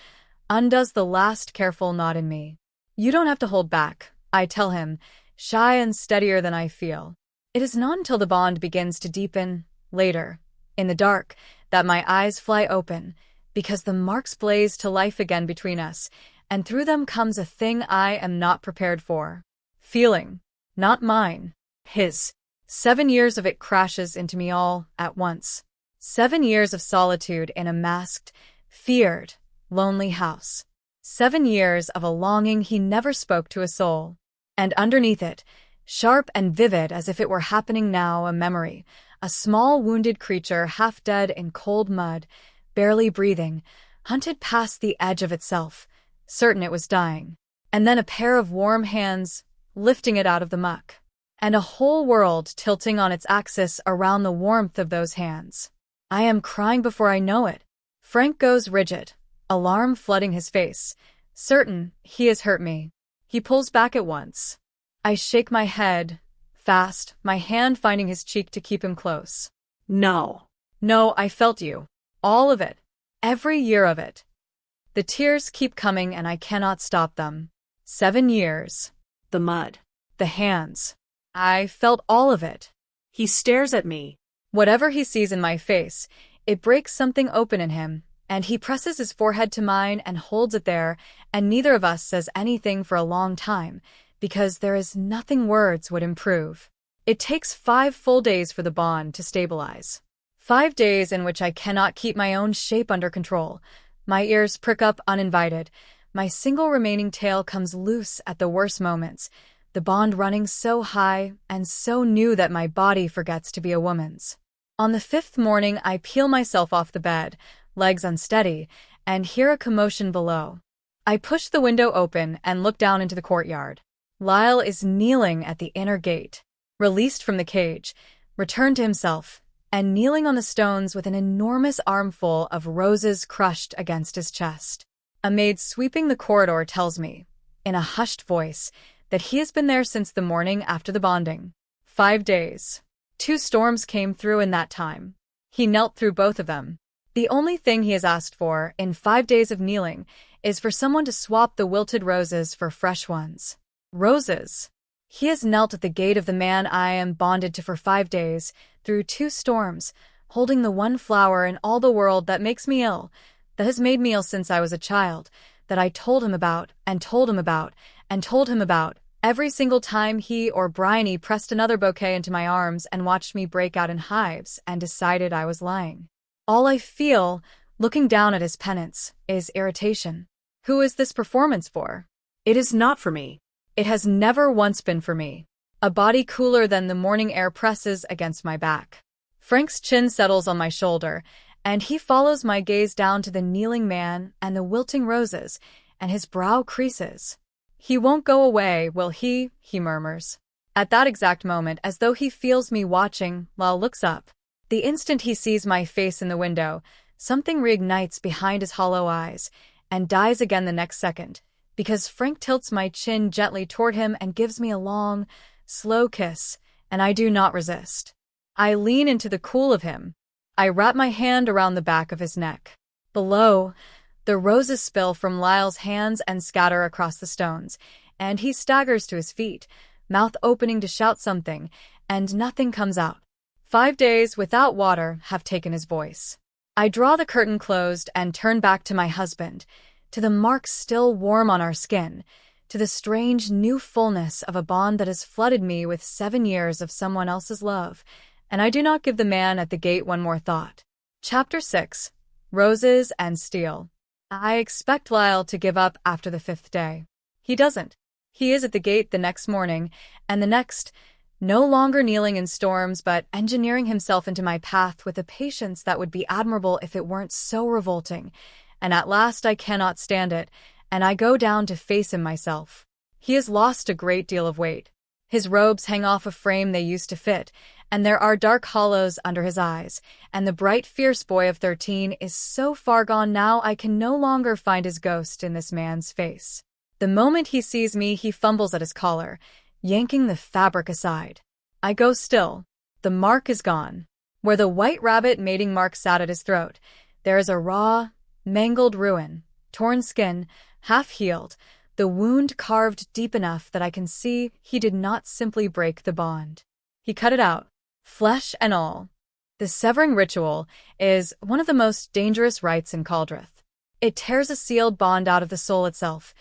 undoes the last careful knot in me. "You don't have to hold back," I tell him, shy and steadier than I feel. It is not until the bond begins to deepen, later, in the dark, that my eyes fly open, because the marks blaze to life again between us, and through them comes a thing I am not prepared for. Feeling. Not mine. His. 7 years of it crashes into me all at once. 7 years of solitude in a masked, feared, lonely house. 7 years of a longing he never spoke to a soul. And underneath it, sharp and vivid as if it were happening now, a memory, a small wounded creature half dead in cold mud, barely breathing, hunted past the edge of itself, certain it was dying. And then a pair of warm hands, lifting it out of the muck. And a whole world tilting on its axis around the warmth of those hands. I am crying before I know it. Frank goes rigid, alarm flooding his face, certain he has hurt me. He pulls back at once. I shake my head, fast, my hand finding his cheek to keep him close. No. "No, I felt you. All of it. Every year of it." The tears keep coming and I cannot stop them. 7 years. The mud. The hands. I felt all of it. He stares at me. Whatever he sees in my face, it breaks something open in him, and he presses his forehead to mine and holds it there, and neither of us says anything for a long time, because there is nothing words would improve. It takes 5 full days for the bond to stabilize. 5 days in which I cannot keep my own shape under control. My ears prick up uninvited. My single remaining tail comes loose at the worst moments, the bond running so high and so new that my body forgets to be a woman's. On the 5th morning, I peel myself off the bed, legs unsteady, and hear a commotion below. I push the window open and look down into the courtyard. Lyle is kneeling at the inner gate, released from the cage, returned to himself, and kneeling on the stones with an enormous armful of roses crushed against his chest. A maid sweeping the corridor tells me, in a hushed voice, that he has been there since the morning after the bonding. 5 days. 2 storms came through in that time. He knelt through both of them. The only thing he has asked for, in 5 days of kneeling, is for someone to swap the wilted roses for fresh ones. Roses. He has knelt at the gate of the man I am bonded to for 5 days, through 2 storms, holding the one flower in all the world that makes me ill, that has made me ill since I was a child, that I told him about, and told him about, and told him about, every single time he or Bryony pressed another bouquet into my arms and watched me break out in hives and decided I was lying. All I feel, looking down at his penance, is irritation. Who is this performance for? It is not for me. It has never once been for me. A body cooler than the morning air presses against my back. Frank's chin settles on my shoulder, and he follows my gaze down to the kneeling man and the wilting roses, and his brow creases. "He won't go away, will he?" he murmurs. At that exact moment, as though he feels me watching, Lyle looks up. The instant he sees my face in the window, something reignites behind his hollow eyes, and dies again the next second, because Frank tilts my chin gently toward him and gives me a long, slow kiss, and I do not resist. I lean into the cool of him. I wrap my hand around the back of his neck. Below, the roses spill from Lyle's hands and scatter across the stones, and he staggers to his feet, mouth opening to shout something, and nothing comes out. 5 days without water have taken his voice. I draw the curtain closed and turn back to my husband, to the marks still warm on our skin, to the strange new fullness of a bond that has flooded me with 7 years of someone else's love, and I do not give the man at the gate one more thought. Chapter 6. Roses and Steel. I expect Lyle to give up after the 5th day. He doesn't. He is at the gate the next morning, and the next, no longer kneeling in storms but engineering himself into my path with a patience that would be admirable if it weren't so revolting. And at last I cannot stand it, and I go down to face him myself. He has lost a great deal of weight. His robes hang off a frame they used to fit, and there are dark hollows under his eyes, and the bright, fierce boy of 13 is so far gone now I can no longer find his ghost in this man's face. The moment he sees me, he fumbles at his collar, yanking the fabric aside. I go still. The mark is gone. Where the white rabbit mating mark sat at his throat, there is a raw, mangled ruin, torn skin, half-healed, the wound carved deep enough that I can see he did not simply break the bond. He cut it out, flesh and all. The severing ritual is one of the most dangerous rites in Caldreth. It tears a sealed bond out of the soul itself.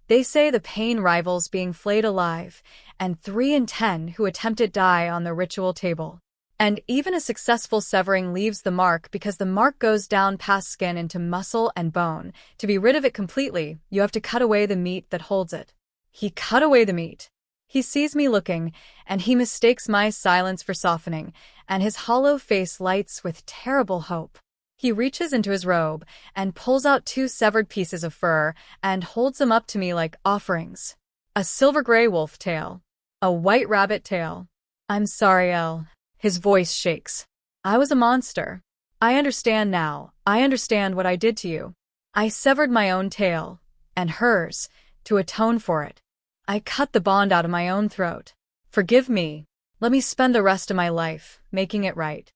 They say the pain rivals being flayed alive, and 3 in 10 who attempt it die on the ritual table. And even a successful severing leaves the mark because the mark goes down past skin into muscle and bone. To be rid of it completely, you have to cut away the meat that holds it. He cut away the meat. He sees me looking, and he mistakes my silence for softening, and his hollow face lights with terrible hope. He reaches into his robe and pulls out 2 severed pieces of fur and holds them up to me like offerings. A silver-gray wolf tail. A white rabbit tail. I'm sorry, Elle. His voice shakes. I was a monster. I understand now. I understand what I did to you. I severed my own tail, and hers, to atone for it. I cut the bond out of my own throat. Forgive me. Let me spend the rest of my life making it right.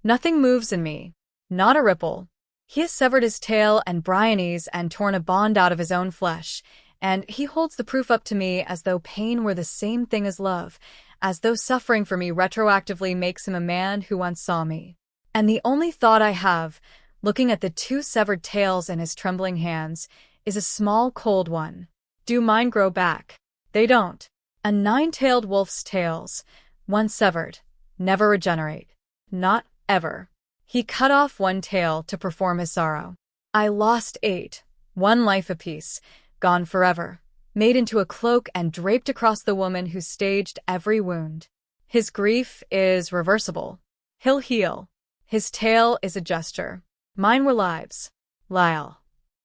Nothing moves in me. Not a ripple. He has severed his tail and Bryony's and torn a bond out of his own flesh, and he holds the proof up to me as though pain were the same thing as love, as though suffering for me retroactively makes him a man who once saw me. And the only thought I have, looking at the 2 severed tails in his trembling hands, is a small cold one. Do mine grow back? They don't. A 9-tailed wolf's tails, once severed, never regenerate. Not ever. He cut off 1 tail to perform his sorrow. I lost 8, 1 life apiece, gone forever, made into a cloak and draped across the woman who staged every wound. His grief is reversible. He'll heal. His tale is a gesture. Mine were lives. Lyle.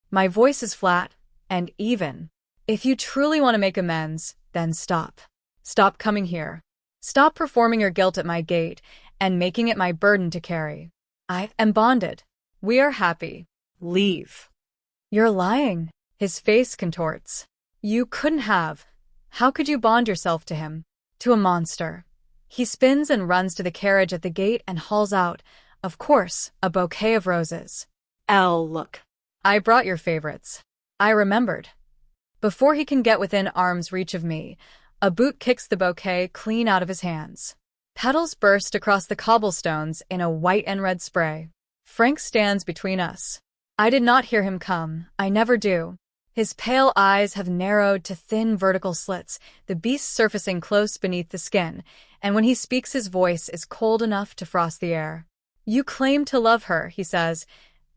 My voice is flat and even. If you truly want to make amends, then stop. Stop coming here. Stop performing your guilt at my gate and making it my burden to carry. I am bonded. We are happy. Leave. You're lying. His face contorts. You couldn't have. How could you bond yourself to him? To a monster. He spins and runs to the carriage at the gate and hauls out, of course, a bouquet of roses. Elle, look. I brought your favorites. I remembered. Before he can get within arm's reach of me, a boot kicks the bouquet clean out of his hands. Petals burst across the cobblestones in a white and red spray. Frank stands between us. I did not hear him come. I never do. His pale eyes have narrowed to thin vertical slits, the beast surfacing close beneath the skin, and when he speaks his voice is cold enough to frost the air. You claim to love her, he says,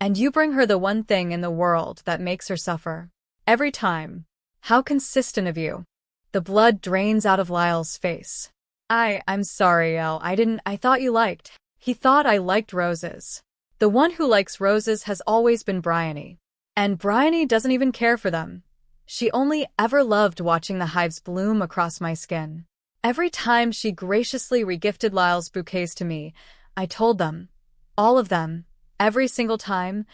and you bring her the one thing in the world that makes her suffer. Every time. How consistent of you. The blood drains out of Lyle's face. I'm sorry, Elle. I thought you liked. He thought I liked roses. The one who likes roses has always been Bryony. And Bryony doesn't even care for them. She only ever loved watching the hives bloom across my skin. Every time she graciously regifted Lyle's bouquets to me, I told them, all of them, every single time,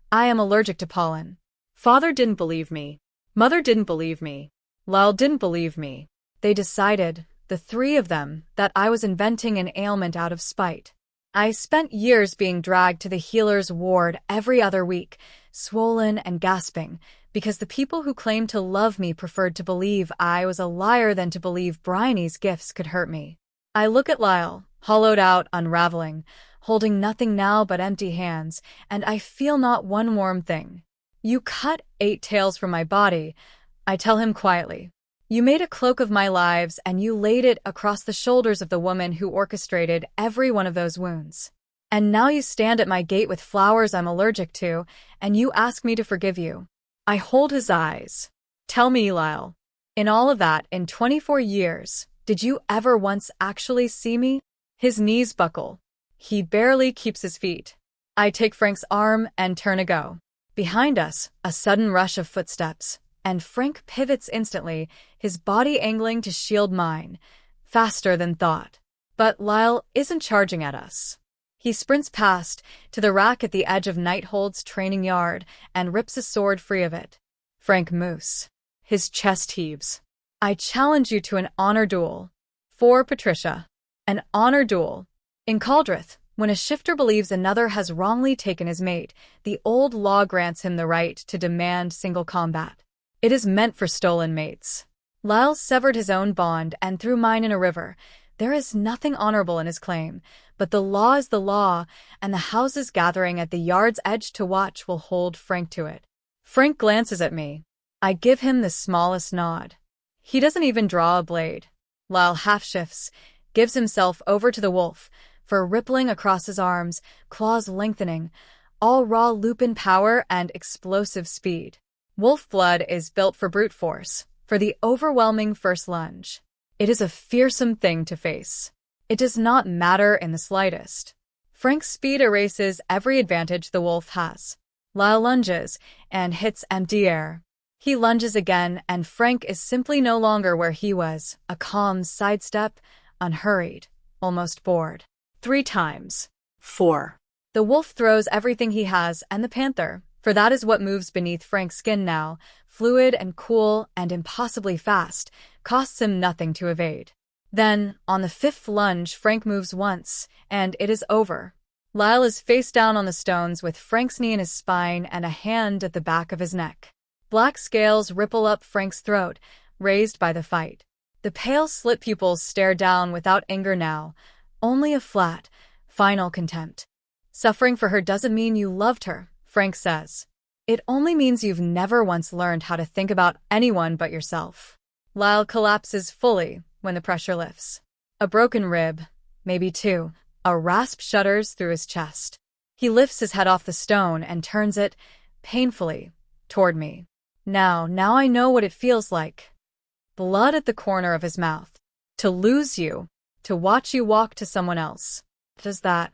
I am allergic to pollen. Father didn't believe me. Mother didn't believe me. Lyle didn't believe me. They decided, the 3 of them, that I was inventing an ailment out of spite. I spent years being dragged to the healer's ward every other week, swollen and gasping, because the people who claimed to love me preferred to believe I was a liar than to believe Bryony's gifts could hurt me. I look at Lyle, hollowed out, unraveling, holding nothing now but empty hands, and I feel not one warm thing. You cut 8 tails from my body, I tell him quietly. You made a cloak of my lives, and you laid it across the shoulders of the woman who orchestrated every one of those wounds. And now you stand at my gate with flowers I'm allergic to, and you ask me to forgive you. I hold his eyes. Tell me, Lyle, in all of that, in 24 years, did you ever once actually see me? His knees buckle. He barely keeps his feet. I take Frank's arm and turn to go. Behind us, a sudden rush of footsteps, and Frank pivots instantly, his body angling to shield mine, faster than thought. But Lyle isn't charging at us. He sprints past, to the rack at the edge of Nighthold's training yard, and rips a sword free of it. Frank moose. His chest heaves. I challenge you to an honor duel. For Patricia. An honor duel. In Caldreth, when a shifter believes another has wrongly taken his mate, the old law grants him the right to demand single combat. It is meant for stolen mates. Lyle severed his own bond and threw mine in a river. There is nothing honorable in his claim, but the law is the law, and the houses gathering at the yard's edge to watch will hold Frank to it. Frank glances at me. I give him the smallest nod. He doesn't even draw a blade. Lyle half shifts, gives himself over to the wolf, fur rippling across his arms, claws lengthening, all raw lupin power and explosive speed. Wolf blood is built for brute force, for the overwhelming first lunge. It is a fearsome thing to face. It does not matter in the slightest. Frank's speed erases every advantage the wolf has. Lyle lunges and hits empty air. He lunges again, and Frank is simply no longer where he was, a calm sidestep, unhurried, almost bored. 3 times. 4. The wolf throws everything he has, and the panther, for that is what moves beneath Frank's skin now, fluid and cool and impossibly fast, costs him nothing to evade. Then, on the 5th lunge, Frank moves once, and it is over. Lyle is face down on the stones with Frank's knee in his spine and a hand at the back of his neck. Black scales ripple up Frank's throat, raised by the fight. The pale slit pupils stare down without anger now, only a flat, final contempt. Suffering for her doesn't mean you loved her, Frank says. It only means you've never once learned how to think about anyone but yourself. Lyle collapses fully when the pressure lifts. A broken rib, maybe 2, a rasp shudders through his chest. He lifts his head off the stone and turns it, painfully, toward me. Now I know what it feels like. Blood at the corner of his mouth. To lose you, to watch you walk to someone else. Does that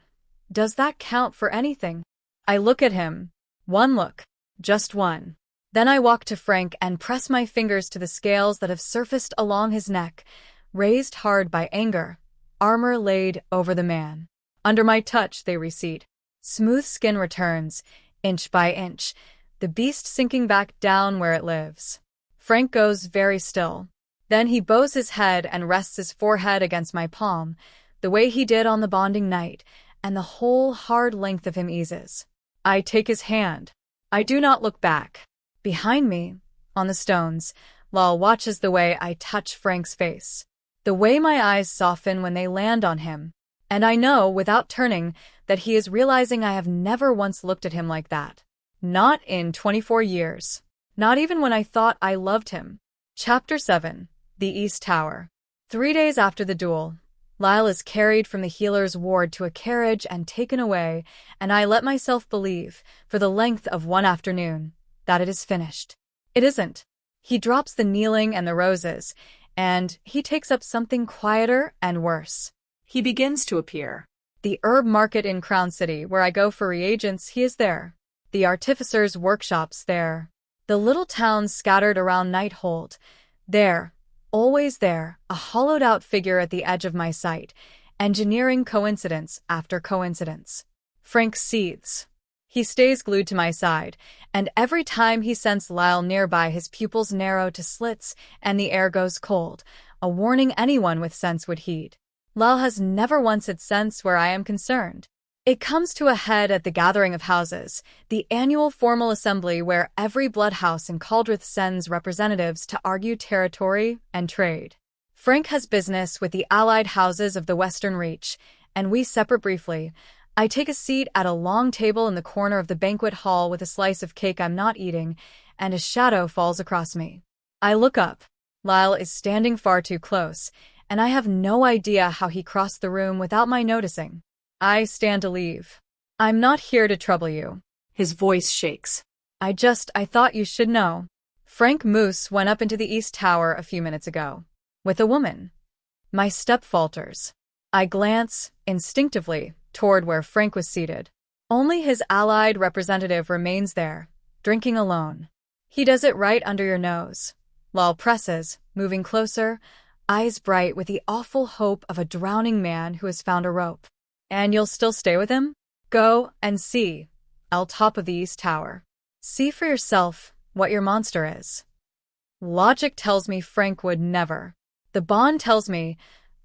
count for anything? I look at him. One look. Just one. Then I walk to Frank and press my fingers to the scales that have surfaced along his neck, raised hard by anger, armor laid over the man. Under my touch they recede. Smooth skin returns, inch by inch, the beast sinking back down where it lives. Frank goes very still. Then he bows his head and rests his forehead against my palm, the way he did on the bonding night, and the whole hard length of him eases. I take his hand. I do not look back. Behind me, on the stones, Lal watches the way I touch Frank's face, the way my eyes soften when they land on him, and I know, without turning, that he is realizing I have never once looked at him like that. Not in 24 years. Not even when I thought I loved him. Chapter 7. The East Tower. 3 days after the duel, Lyle is carried from the healer's ward to a carriage and taken away, and I let myself believe, for the length of one afternoon, that it is finished. It isn't. He drops the kneeling and the roses, and he takes up something quieter and worse. He begins to appear. The herb market in Crown City, where I go for reagents, he is there. The artificer's workshops there. The little towns scattered around Nighthold. There, always there, a hollowed-out figure at the edge of my sight, engineering coincidence after coincidence. Frank seethes. He stays glued to my side, and every time he scents Lyle nearby his pupils narrow to slits and the air goes cold, a warning anyone with sense would heed. Lyle has never once had sense where I am concerned. It comes to a head at the Gathering of Houses, the annual formal assembly where every blood house in Caldreth sends representatives to argue territory and trade. Frank has business with the allied houses of the Western Reach, and we separate briefly. I take a seat at a long table in the corner of the banquet hall with a slice of cake I'm not eating, and a shadow falls across me. I look up. Lyle is standing far too close, and I have no idea how he crossed the room without my noticing. I stand to leave. I'm not here to trouble you. His voice shakes. I thought you should know. Frank Moose went up into the East Tower a few minutes ago. With a woman. My step falters. I glance, instinctively, toward where Frank was seated. Only his allied representative remains there, drinking alone. He does it right under your nose. Lal presses, moving closer, eyes bright with the awful hope of a drowning man who has found a rope. And you'll still stay with him? Go and see. I'll top of the East Tower. See for yourself what your monster is. Logic tells me Frank would never. The bond tells me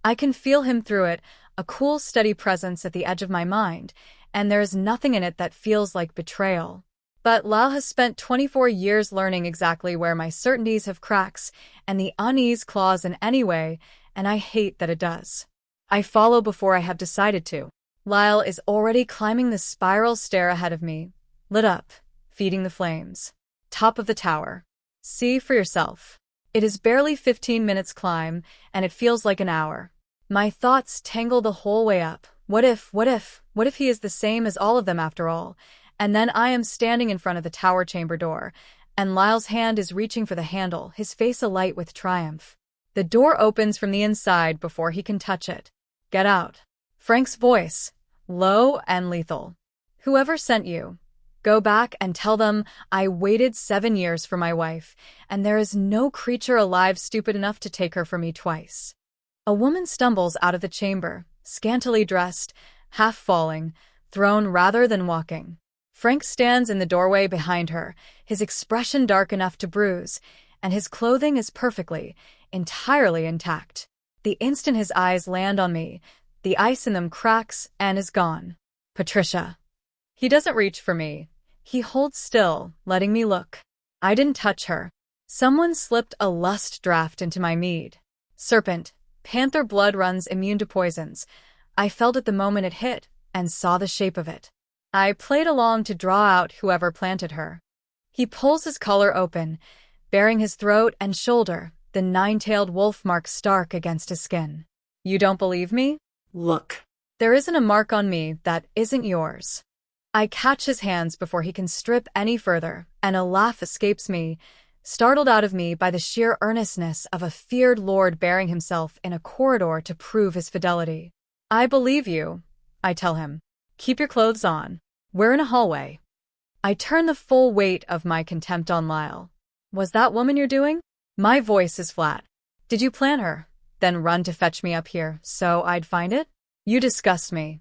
I can feel him through it, a cool, steady presence at the edge of my mind, and there is nothing in it that feels like betrayal. But Lal has spent 24 years learning exactly where my certainties have cracks and the unease claws in any way, and I hate that it does. I follow before I have decided to. Lyle is already climbing the spiral stair ahead of me, lit up, feeding the flames. Top of the tower. See for yourself. It is barely 15 minutes climb, and it feels like an hour. My thoughts tangle the whole way up. What if he is the same as all of them after all? And then I am standing in front of the tower chamber door, and Lyle's hand is reaching for the handle, his face alight with triumph. The door opens from the inside before he can touch it. Get out. Frank's voice, low and lethal. Whoever sent you, go back and tell them I waited 7 years for my wife, and there is no creature alive stupid enough to take her from me twice. A woman stumbles out of the chamber, scantily dressed, half falling, thrown rather than walking. Frank stands in the doorway behind her, his expression dark enough to bruise, and his clothing is perfectly, entirely intact. The instant his eyes land on me, the ice in them cracks and is gone. Patricia. He doesn't reach for me. He holds still, letting me look. I didn't touch her. Someone slipped a lust draft into my mead. Serpent, panther blood runs immune to poisons. I felt it the moment it hit, and saw the shape of it. I played along to draw out whoever planted her. He pulls his collar open, baring his throat and shoulder, the nine-tailed wolf mark stark against his skin. You don't believe me? Look. There isn't a mark on me that isn't yours. I catch his hands before he can strip any further, and a laugh escapes me, startled out of me by the sheer earnestness of a feared lord bearing himself in a corridor to prove his fidelity. I believe you, I tell him. Keep your clothes on. We're in a hallway. I turn the full weight of my contempt on Lyle. Was that woman you're doing? My voice is flat. Did you plan her, then run to fetch me up here so I'd find it? You disgust me.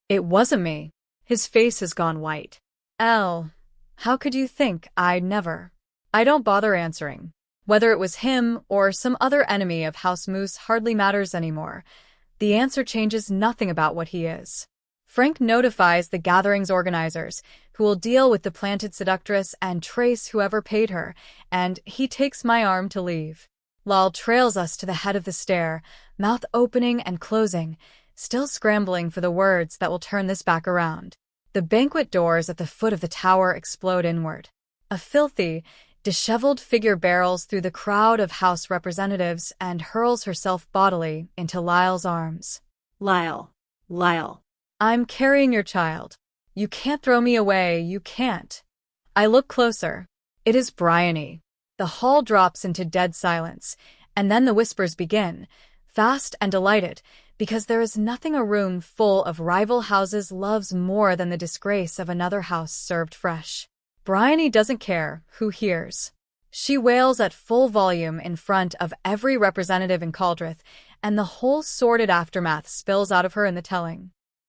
It wasn't me. His face has gone white. Elle, how could you think I'd never? I don't bother answering. Whether it was him or some other enemy of House Moose hardly matters anymore. The answer changes nothing about what he is. Frank notifies the gathering's organizers, who will deal with the planted seductress and trace whoever paid her, and he takes my arm to leave. Lal trails us to the head of the stair, mouth opening and closing, still scrambling for the words that will turn this back around. The banquet doors at the foot of the tower explode inward. A filthy, disheveled figure barrels through the crowd of House representatives and hurls herself bodily into Lyle's arms. Lyle. I'm carrying your child. You can't throw me away, you can't. I look closer. It is Bryony. The hall drops into dead silence, and then the whispers begin, fast and delighted, because there is nothing a room full of rival houses loves more than the disgrace of another house served fresh. Bryony doesn't care who hears. She wails at full volume in front of every representative in Caldreth, and the whole sordid aftermath spills out of her in the telling.